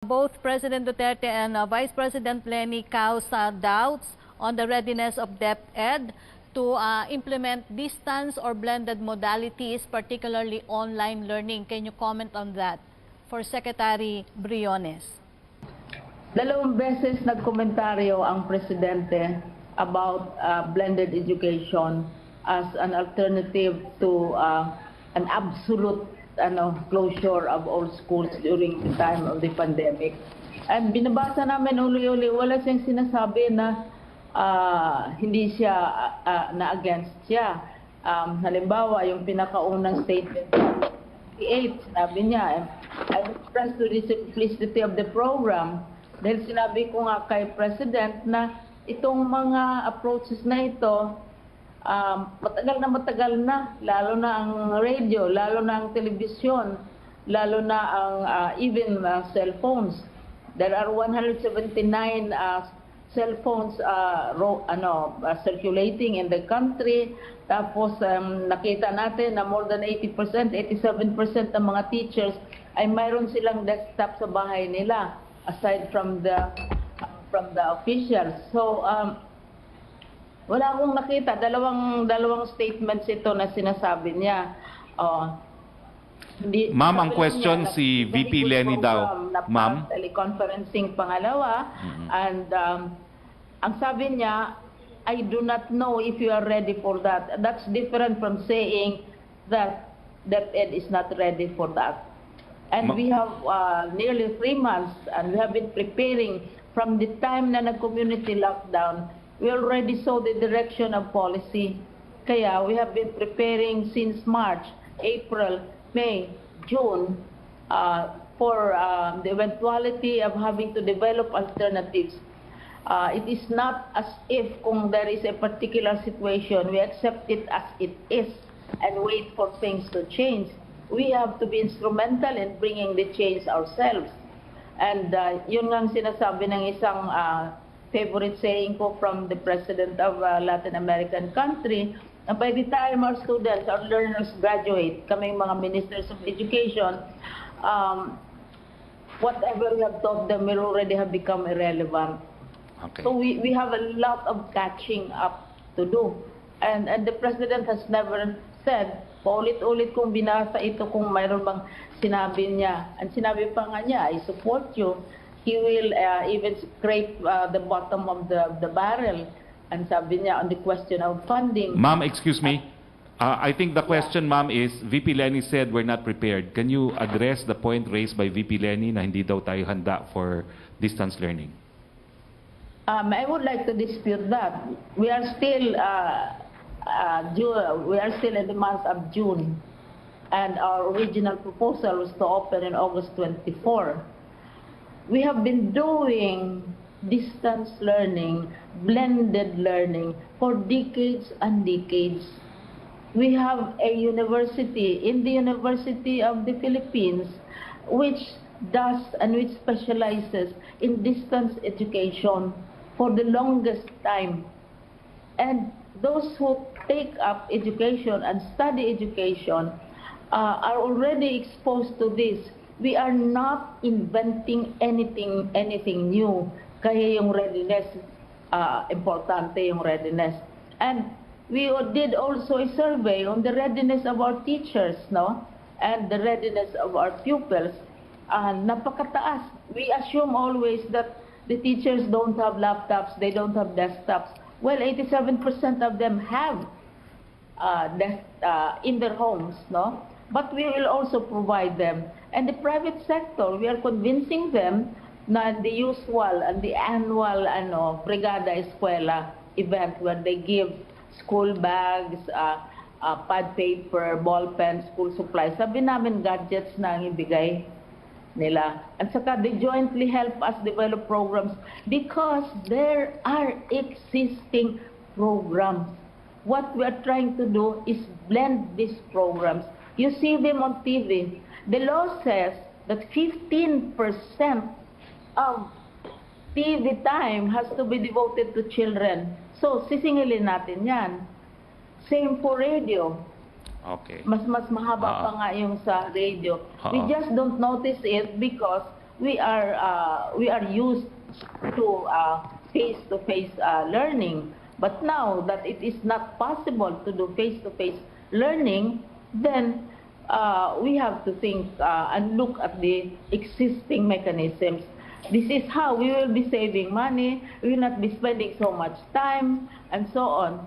Both President Duterte and Vice President Leni cast doubts on the readiness of DepEd to implement distance or blended modalities, particularly online learning. Can you comment on that for Secretary Briones? Dalawang beses nagkomentaryo ang Presidente about blended education as an alternative to an absolute closure of all schools during the time of the pandemic. And binabasa namin uli-uli, wala siyang sinasabi na hindi siya na against siya. Halimbawa, yung pinakaunang statement, 8, sabi niya, I express to the simplicity of the program. Dahil sinabi ko nga kay President na itong mga approaches na ito, matagal na, lalo na ang radio, lalo na ang telebisyon, lalo na ang even cellphones. There are 179 cell phones circulating in the country. Tapos nakita natin na more than 80%, 87% ng mga teachers ay mayroon silang desktop sa bahay nila aside from the officials. So wala akong nakita, dalawang statements ito na sinasabi niya. Ma'am, ang question si VP Leni daw. Ma'am? Teleconferencing pangalawa. And ang sabi niya, I do not know if you are ready for that. That's different from saying that DepEd is not ready for that. And we have nearly 3 months and we have been preparing from the time na nag-community lockdown. We already saw the direction of policy. Kaya we have been preparing since March, April, May, June for the eventuality of having to develop alternatives. It is not as if kung there is a particular situation, we accept it as it is and wait for things to change. We have to be instrumental in bringing the change ourselves. And yun nga ang sinasabi ng isang favorite saying ko from the president of Latin American country, na by the time our students, our learners graduate, kaming mga ministers of education, whatever we have taught them will already have become irrelevant. Okay. So we have a lot of catching up to do. And the president has never said, paulit-ulit kong binasa ito kung mayroon bang sinabi niya. And sinabi pa nga niya, I support you. He will even scrape the bottom of the barrel. And sabi niya on the question of funding. Ma'am, excuse me. I think the question, ma'am, is VP Leni said we're not prepared. Can you address the point raised by VP Leni na hindi daw tayo handa for distance learning? I would like to dispute that. We are still in the month of June, and our original proposal was to open in August 24. We have been doing distance learning, blended learning for decades and decades. We have a university in the University of the Philippines which does and which specializes in distance education for the longest time. And those who take up education and study education are already exposed to this. We are not inventing anything new. Kaya yung readiness, importante yung readiness. And we did also a survey on the readiness of our teachers, no? And the readiness of our pupils. Napakataas. We assume always that the teachers don't have laptops, they don't have desktops. Well, 87% of them have in their homes, no? But we will also provide them. And the private sector, we are convincing them na the usual and the annual Brigada Eskwela event where they give school bags, pad paper, ball pen, school supplies. Sabi namin gadgets na ang ibigay nila. And saka they jointly help us develop programs because there are existing programs. What we are trying to do is blend these programs. You see them on TV. The law says that 15% of TV time has to be devoted to children. So, sisingilin natin yan. Same for radio. Okay. Mas mahaba pa nga yung sa radio. We just don't notice it because we are used to face-to-face learning. But now that it is not possible to do face-to-face learning, then we have to think and look at the existing mechanisms. This is how we will be saving money, we will not be spending so much time, and so on.